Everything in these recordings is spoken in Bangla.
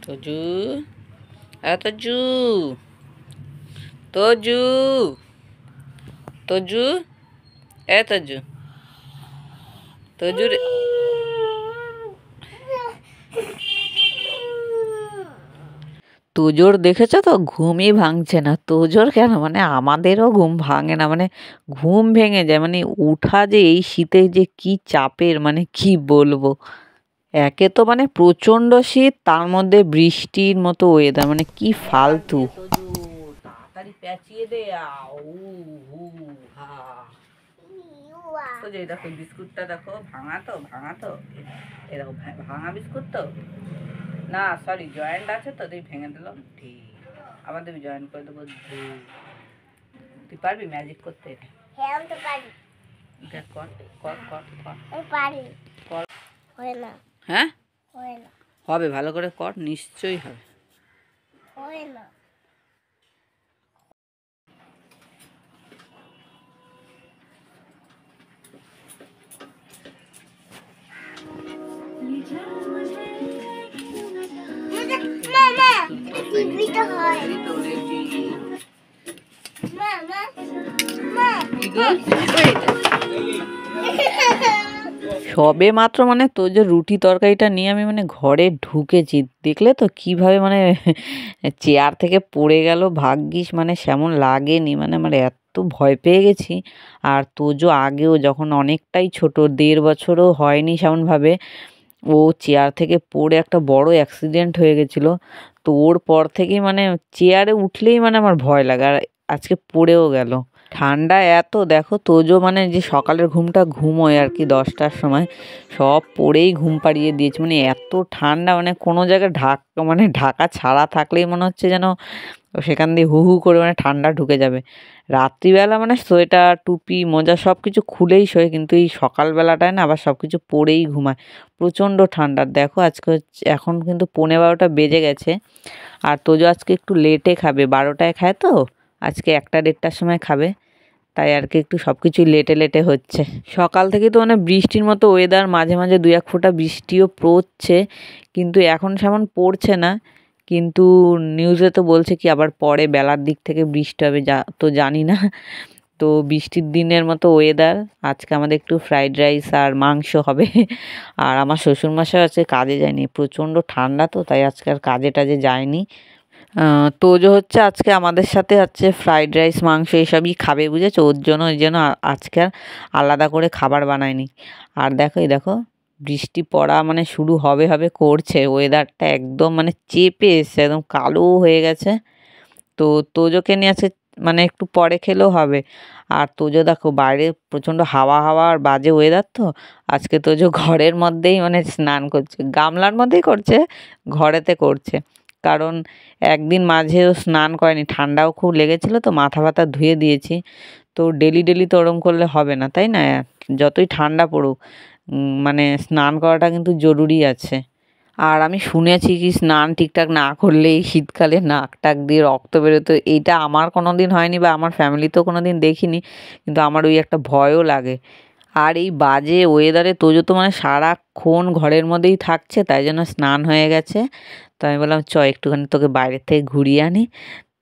তোজু, তোজু, তোজু, তোজু, তোজু, তোজু। তোজোর দেখেছো তো ঘুমই ভাঙছে না। তোজোর কেন মানে আমাদেরও ঘুম ভাঙে না, মানে ঘুম ভেঙে যায়। মানে উঠা যে এই শীতে যে কি চাপের, মানে কি বলবো। একে তো মানে প্রচন্ড শীত, তার মধ্যে বৃষ্টির মতো ওয়েদার, মানে কি ফালতু। তাড়াতাড়ি পেঁচিয়ে দে। তো যে দেখো বিস্কুটটা দেখো, ভাঙা তো ভাঙা তো, এরকম ভাঙা বিস্কুট তো না, সরি জয়েন্ট আছে তো, তুই ভেঙে দিলাম। ঠিক আবার তুমি জয়েন্ট করে দেবো। তুই পারবি ম্যাজিক করতে? হ্যাঁ আমি তো পারি। কর কর কর কর। আমি পারি। কর। হয় না। হ্যাঁ হয় না। হবে, ভালো করে কর, নিশ্চয়ই হবে। হয় না। মামা এটা টিভিটা হয়। মামা মা সবে মাত্র মানে তোর যে রুটি তরকারিটা নিয়ে আমি মানে ঘরে ঢুকেছি, দেখলে তো কিভাবে মানে চেয়ার থেকে পড়ে গেল। ভাগ্যিস মানে সেমন লাগেনি, মানে আমার এত ভয় পেয়ে গেছি। আর তোজো আগেও যখন অনেকটাই ছোট, 1.5 বছরও হয়নি সেমনভাবে, ও চেয়ার থেকে পড়ে একটা বড় অ্যাক্সিডেন্ট হয়ে গেছিলো। তো ওর পর থেকেই মানে চেয়ারে উঠলেই মানে আমার ভয় লাগে। আর আজকে পড়েও গেল। ঠান্ডা এত, দেখো তোজো মানে যে সকালের ঘুমটা ঘুমোয় আর কি 10টার সময়, সব পড়েই ঘুম পাড়িয়ে দিয়েছে। মানে এত ঠান্ডা, মানে কোনো জায়গায় মানে ঢাকা ছাড়া থাকলেই মনে হচ্ছে যেন সেখান দিয়ে হু হু করে মানে ঠান্ডা ঢুকে যাবে। রাত্রিবেলা মানে সোয়েটার টুপি মোজা সব কিছু খুলেই শোয়, কিন্তু এই সকালবেলাটায় না আবার সব কিছু পরেই ঘুমায়। প্রচণ্ড ঠান্ডা। দেখো আজকে এখন কিন্তু 12:15 বেজে গেছে। আর তোজো আজকে একটু লেটে খাবে, 12টায় খায় তো, আজকে 1টা 1:30টার সময় খাবে। তাই আর কি একটু সব কিছুই লেটে লেটে হচ্ছে। সকাল থেকে তো মানে বৃষ্টির মতো ওয়েদার, মাঝে মাঝে 2-1 ফোঁটা বৃষ্টিও পড়ছে, কিন্তু এখন সেমন পড়ছে না। কিন্তু নিউজে তো বলছে কি আবার পরে বেলার দিক থেকে বৃষ্টি হবে, তো জানি না। তো বৃষ্টির দিনের মতো ওয়েদার। আজকে আমাদের একটু ফ্রাইড রাইস আর মাংস হবে। আর আমার শ্বশুরমশাই আজকে কাজে যায়নি, প্রচণ্ড ঠান্ডা তো, তাই আজকে আর কাজে টাজে যায়নি। তোজো হচ্ছে আজকে আমাদের সাথে হচ্ছে ফ্রাইড রাইস মাংস এসবই খাবে, বুঝেছো। ওই জন্য আজকে আর আলাদা করে খাবার বানায়নি। আর দেখো এই দেখো বৃষ্টি পড়া মানে শুরু হবে হবে করছে, ওয়েদারটা একদম মানে চেপে এসছে, একদম কালো হয়ে গেছে। তো তোজোকে নিয়ে আজকে মানে একটু পরে খেলেও হবে। আর তোজো দেখো বাইরে প্রচণ্ড হাওয়া হাওয়া আর বাজে ওয়েদার তো, আজকে তোজো ঘরের মধ্যেই মানে স্নান করছে, গামলার মধ্যেই করছে, ঘরেতে করছে। কারণ একদিন মাঝেও স্নান করেনি, ঠান্ডাও খুব লেগেছিলো তো, মাথা ব্যথা ধুয়ে দিয়েছি। তো ডেলি ডেলি তো ওরম করলে হবে না, তাই না। যতই ঠান্ডা পড়ুক মানে স্নান করাটা কিন্তু জরুরি আছে। আর আমি শুনেছি কি স্নান ঠিকঠাক না করলে এই শীতকালে নাক টাক দিয়ে রক্ত বেরোতো। এইটা আমার কোনো দিন হয়নি বা আমার ফ্যামিলিতেও কোনো দিন দেখিনি, কিন্তু আমার ওই একটা ভয়ও লাগে। আর এই বাজে ওয়েদারে তোজো তো মানে সারাক্ষণ ঘরের মধ্যেই থাকছে, তাই জন্য স্নান হয়ে গেছে। তো আমি বললাম একটুখানি তোকে বাইরের থেকে ঘুরিয়ে আনি,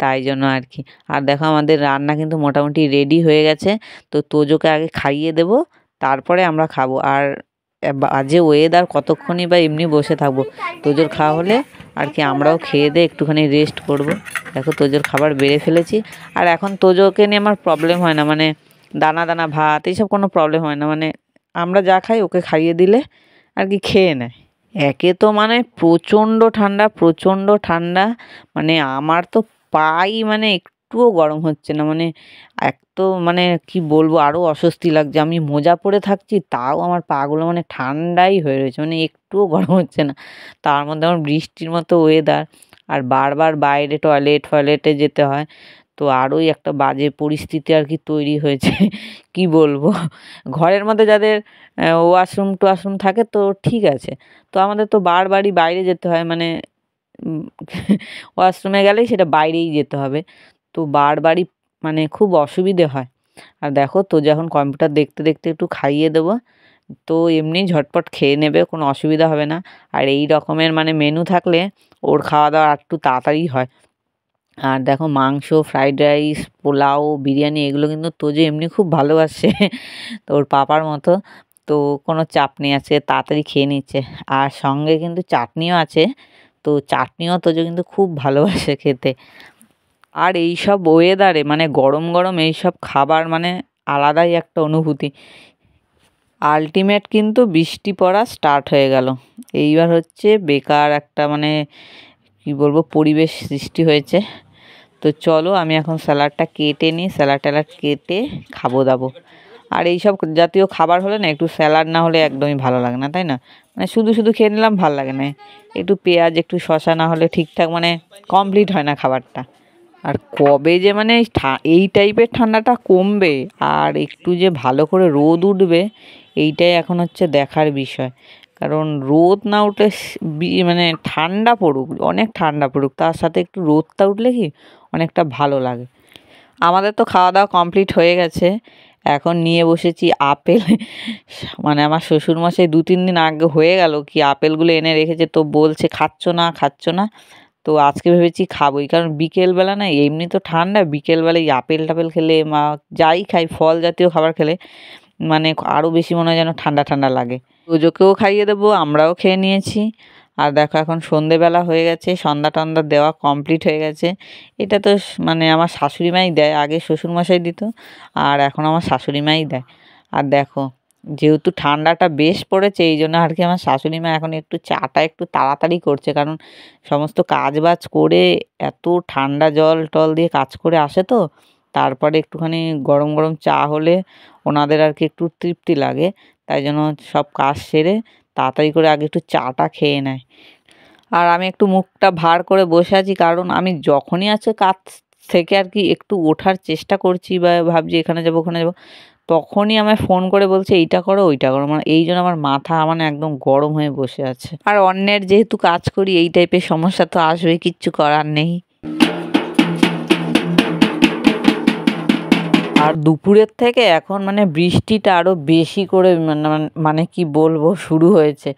তাই জন্য আর কি। আর দেখো আমাদের রান্না কিন্তু মোটামুটি রেডি হয়ে গেছে। তো তোজোকে আগে খাইয়ে দেবো, তারপরে আমরা খাবো। আর বাজে ওয়েদার, কতক্ষণই বা এমনি বসে থাকবো। তোজোর খাওয়া হলে আর কি আমরাও খেয়ে দিয়ে একটুখানি রেস্ট করব। দেখো তোজোর খাবার বেড়ে ফেলেছি। আর এখন তোজোকে নিয়ে আমার প্রবলেম হয় না, মানে দানা দানা ভাত এইসব কোনো প্রবলেম হয় না। মানে আমরা যা খাই ওকে খাইয়ে দিলে আর কি খেয়ে নেয়। একে তো মানে প্রচণ্ড ঠান্ডা, প্রচণ্ড ঠান্ডা। মানে আমার তো পাই মানে একটুও গরম হচ্ছে না। মানে এক তো মানে কি বলবো, আরও অস্বস্তি লাগছে। আমি মোজা পরে থাকছি, তাও আমার পাগুলো মানে ঠান্ডাই হয়ে রয়েছে, মানে একটুও গরম হচ্ছে না। তার মধ্যে আমার বৃষ্টির মতো ওয়েদার, আর বারবার বাইরে টয়লেটে যেতে হয়। তো আরোই একটা বাজে পরিস্থিতি আর কি তৈরি হয়েছে। কি বলবো, ঘরের মধ্যে যাদের ওয়াশরুম থাকে তো ঠিক আছে, তো আমাদের তো বারবারই বাইরে যেতে হয়, মানে ওয়াশরুমে গেলেই সেটা বাইরেই যেতে হবে। তো বারবারই মানে খুব অসুবিধে হয়। আর দেখো তো যখন কম্পিউটার দেখতে দেখতে একটু খাইয়ে দেবো, তো এমনি ঝটপট খেয়ে নেবে, কোনো অসুবিধা হবে না। আর এই রকমের মানে মেনু থাকলে ওর খাওয়া দাওয়া একটু তাড়াতাড়ি হয়। আর দেখো মাংস, ফ্রাইড রাইস, পোলাও, বিরিয়ানি এগুলো কিন্তু তোজো এমনি খুব ভালোবাসে তো ওর পাপার মতো। তো কোনো চাপ নেই, আছে তাড়াতাড়ি খেয়ে নিচ্ছে। আর সঙ্গে কিন্তু চাটনিও আছে, তো চাটনিও তোজো কিন্তু খুব ভালোবাসে খেতে। আর এই সব ওয়েদারে মানে গরম গরম এই সব খাবার মানে আলাদাই একটা অনুভূতি। আল্টিমেট কিন্তু বৃষ্টি পড়া স্টার্ট হয়ে গেল। এইবার হচ্ছে বেকার একটা মানে কি বলবো পরিবেশ সৃষ্টি হয়েছে। তো চলো আমি এখন স্যালাডটা কেটে নিই, স্যালাড ট্যালাড কেটে খাবো দাবো। আর এইসব জাতীয় খাবার হলে না একটু স্যালাড না হলে একদমই ভালো লাগে না, তাই না? মানে শুধু শুধু খেয়ে নিলাম ভাল লাগে না, একটু পেঁয়াজ একটু শসা না হলে ঠিকঠাক মানে কমপ্লিট হয় না খাবারটা। আর কবে যে মানে এই টাইপের ঠান্ডাটা কমবে আর একটু যে ভালো করে রোদ উঠবে, এইটাই এখন হচ্ছে দেখার বিষয়। কারণ রোদ না উঠলে মানে ঠান্ডা পড়ুক, অনেক ঠান্ডা পড়ুক, তার সাথে একটু রোদটা উঠলে কি অনেকটা ভালো লাগে। আমাদের তো খাওয়া দাওয়া কমপ্লিট হয়ে গেছে, এখন নিয়ে বসেছি আপেল মানে আমার শ্বশুরমশাই 2-3 দিন আগে হয়ে গেল কি আপেলগুলো এনে রেখেছে, তো বলছে খাচ্ছ না খাচ্ছ না। তো আজকে ভেবেছি খাবোই, কারণ বিকেলবেলা না এমনি তো ঠান্ডা, বিকেলবেলা এই আপেল টাপেল খেলে মা যাই খাই ফল জাতীয় খাবার খেলে মানে আরও বেশি মনে হয় যেন ঠান্ডা ঠান্ডা লাগে। পুজোকেও খাইয়ে দেবো, আমরাও খেয়ে নিয়েছি। আর দেখো এখন সন্ধেবেলা হয়ে গেছে, সন্ধ্যা টন্ধা দেওয়া কমপ্লিট হয়ে গেছে। এটা তো মানে আমার শাশুড়ি মাই দেয়, আগে শ্বশুরমশাই দিত, আর এখন আমার শাশুড়ি মাই দেয়। আর দেখো যেহেতু ঠান্ডাটা বেশ পড়েছে এই জন্য আর কি আমার শাশুড়ি মা এখন একটু চাটা একটু তাড়াতাড়ি করছে, কারণ সমস্ত কাজ বাজ করে এত ঠান্ডা জল টল দিয়ে কাজ করে আসে, তো তারপরে একটুখানি গরম গরম চা হলে ওনাদের আর কি একটু তৃপ্তি লাগে। তাই জন্য সব কাজ সেরে তাড়াতাড়ি করে আগে একটু চাটা খেয়ে নেয়। আর আমি একটু মুখটা ভার করে বসে আছি, কারণ আমি যখনই আছে কাজ থেকে আর কি একটু ওঠার চেষ্টা করছি বা ভাবছি এখানে যাবো ওখানে যাবো, তখনই আমায় ফোন করে বলছে এইটা করো ওইটা করো, মানে এই জন্য আমার মাথা মানে একদম গরম হয়ে বসে আছে। আর অন্যের যেহেতু কাজ করি এই টাইপের সমস্যা তো আসবেই, কিচ্ছু করার নেই। আর দুপুরের থেকে এখন মানে বৃষ্টিটা আরো বেশি করে মানে কি বলবো শুরু হয়েছে।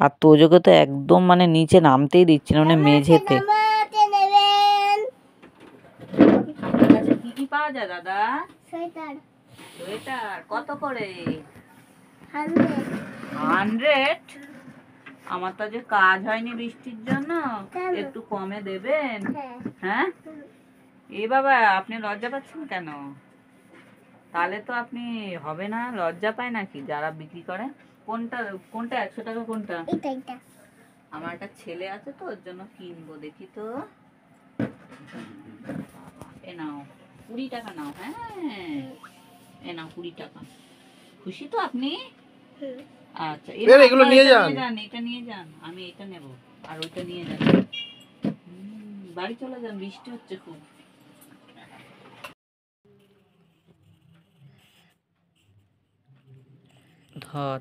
আর তোজোকে তো একদম মানে নিচে নামতেই দিচ্ছে না, মানে মেঝেতে। নামাতে নেবেন আচ্ছা কি কি পাওয়া যায় দাদা? সোয়েটার সোয়েটার কত করে? 100 100? আমার তো যে কাজ হয়নি বৃষ্টির জন্য, কেন? একটু কমে দেবেন? হ্যাঁ হ্যাঁ এ বাবা আপনি লজ্জা পাচ্ছেন কেন? তাহলে তো আপনি হবে না, লজ্জা পায় নাকি যারা বিক্রি করে? কোনটা কোনটা 100 টাকা কোনটা? এটা এটা আমার একটা ছেলে আছে তো ওর জন্য কিনবো, দেখি তো। এ নাও 20 টাকা নাও, হ্যাঁ এ নাও 20 টাকা। খুশি তো আপনি? হুম। আচ্ছা এগুলো নিয়ে যান। এটা নিয়ে যান, আমি এটা নেব। আর ওইটা নিয়ে যান। বাড়ি চলে যান, বৃষ্টি হচ্ছে খুব।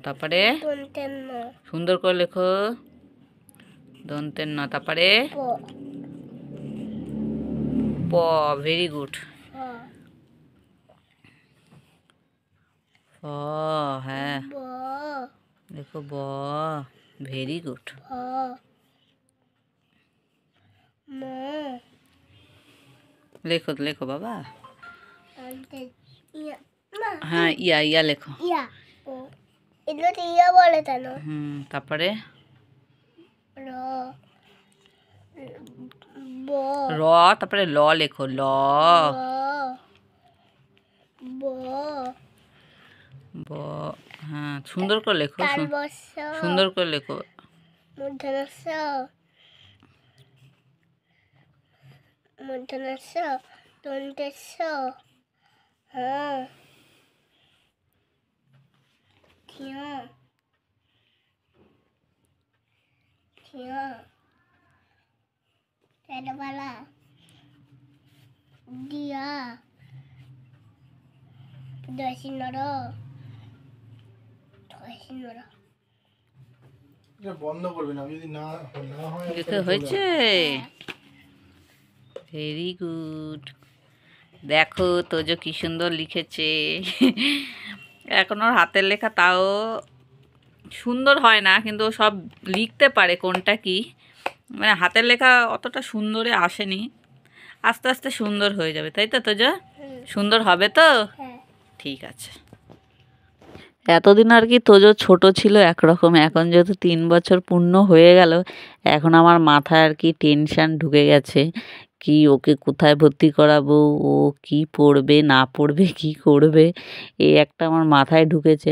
তারপরে দন্তের ন সুন্দর করে লেখো, দন্তের ন, তারপরে প প, ভেরি গুড। ফ ও হ্যাঁ ব দেখো ব, ভেরি গুড। ভ ম লেখো লেখো বাবা। দন্তের ইয়া মা হ্যাঁ ইয়া ইয়া লেখো। ইয়া ও এগুলো তো ইয়া বলে কেন? তারপরে র ব র, তারপরে ল লেখো, ল ব ব, হ্যাঁ সুন্দর করে লেখো, তালবস সুন্দর করে লেখো। মূর্ধনস মূর্ধনস দন্তেস হ্যাঁ থিয়া থিয়া তেরবালা দিয়া দশিনর দশিনর এটা বন্ধ করবেন, আমি যদি না না হয় লিখে হয়েছে, ভেরি গুড। দেখো তোজো কি সুন্দর লিখেছে এখন ওর হাতের লেখা তাও সুন্দর হয় না, কিন্তু ও সব লিখতে পারে কোনটা কি। মানে হাতের লেখা অতটা সুন্দরে আসেনি, আস্তে আস্তে সুন্দর হয়ে যাবে, তাই তো তোজো? সুন্দর হবে তো? হ্যাঁ। ঠিক আছে। এতদিন আর কি তোজো ছোট ছিল একরকম, এখন যেহেতু 3 বছর পূর্ণ হয়ে গেল, এখন আমার মাথায় আর কি টেনশান ঢুকে গেছে, কি ওকে কোথায় ভর্তি করাবো, ও কি পড়বে না পড়বে কি করবে, এই একটা আমার মাথায় ঢুকেছে।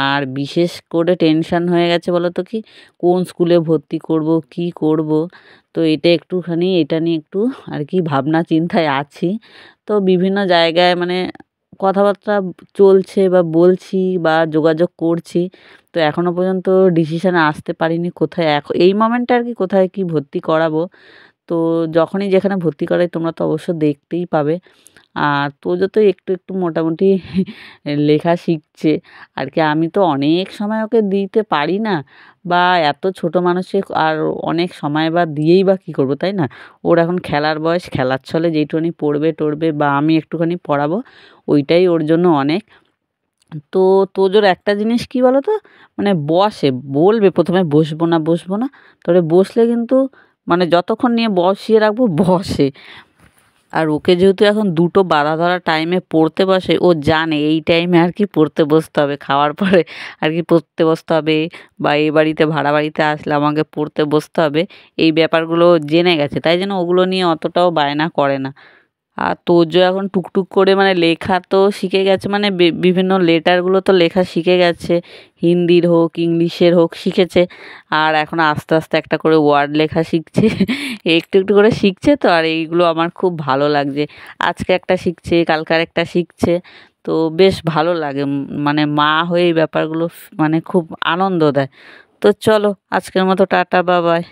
আর বিশেষ করে টেনশান হয়ে গেছে বলো তো, কি কোন স্কুলে ভর্তি করব কি করব। তো এটা নিয়ে একটু আর কি ভাবনা চিন্তায় আছি। তো বিভিন্ন জায়গায় মানে কথাবার্তা চলছে বা বলছি বা যোগাযোগ করছি। তো এখনো পর্যন্ত ডিসিশানে আসতে পারিনি কোথায় এই মোমেন্টে আর কি কোথায় কি ভর্তি করাবো। তো যখনই যেখানে ভর্তি করাই তোমরা তো অবশ্য দেখতেই পাবে। আর তোজো তো একটু একটু মোটামুটি লেখা শিখছে আর কি। আমি তো অনেক সময় ওকে দিতে পারি না, বা এত ছোট মানুষে আর অনেক সময় বা দিয়েই বা কী করবো, তাই না? ওর এখন খেলার বয়স, খেলার ছলে যেইটুখানি পড়বে টড়বে বা আমি একটুখানি পড়াবো, ওইটাই ওর জন্য অনেক। তো তোজোর একটা জিনিস কী বলো তো, মানে বলবে প্রথমে বসবো না বসবো না, তবে বসলে কিন্তু মানে যতক্ষণ নিয়ে বসিয়ে রাখবো বসে। আর ওকে যেহেতু এখন দুটো বাঁধা ধরা টাইমে পড়তে বসে, ও জানে এই টাইমে আর কি পড়তে বসতে হবে, খাওয়ার পরে আর কি পড়তে বসতে হবে, বা এই বাড়িতে ভাড়া বাড়িতে আসলে আমাকে পড়তে বসতে হবে, এই ব্যাপারগুলো ও জেনে গেছে, তাই জন্য ওগুলো নিয়ে অতটাও বায়না করে না। আর তোজো এখন টুকটুক করে মানে লেখা তো শিখে গেছে, মানে বিভিন্ন লেটারগুলো তো লেখা শিখে গেছে, হিন্দির হোক ইংলিশের হোক শিখেছে। আর এখন আস্তে আস্তে একটা করে ওয়ার্ড লেখা শিখছে একটু একটু করে শিখছে। তো আর এইগুলো আমার খুব ভালো লাগছে, আজকে একটা শিখছে কালকে আরেকটা শিখছে। তো বেশ ভালো লাগে, মানে মা হয়ে এই ব্যাপারগুলো মানে খুব আনন্দ দেয়। তো চলো আজকের মতো টাটা, বাবাই।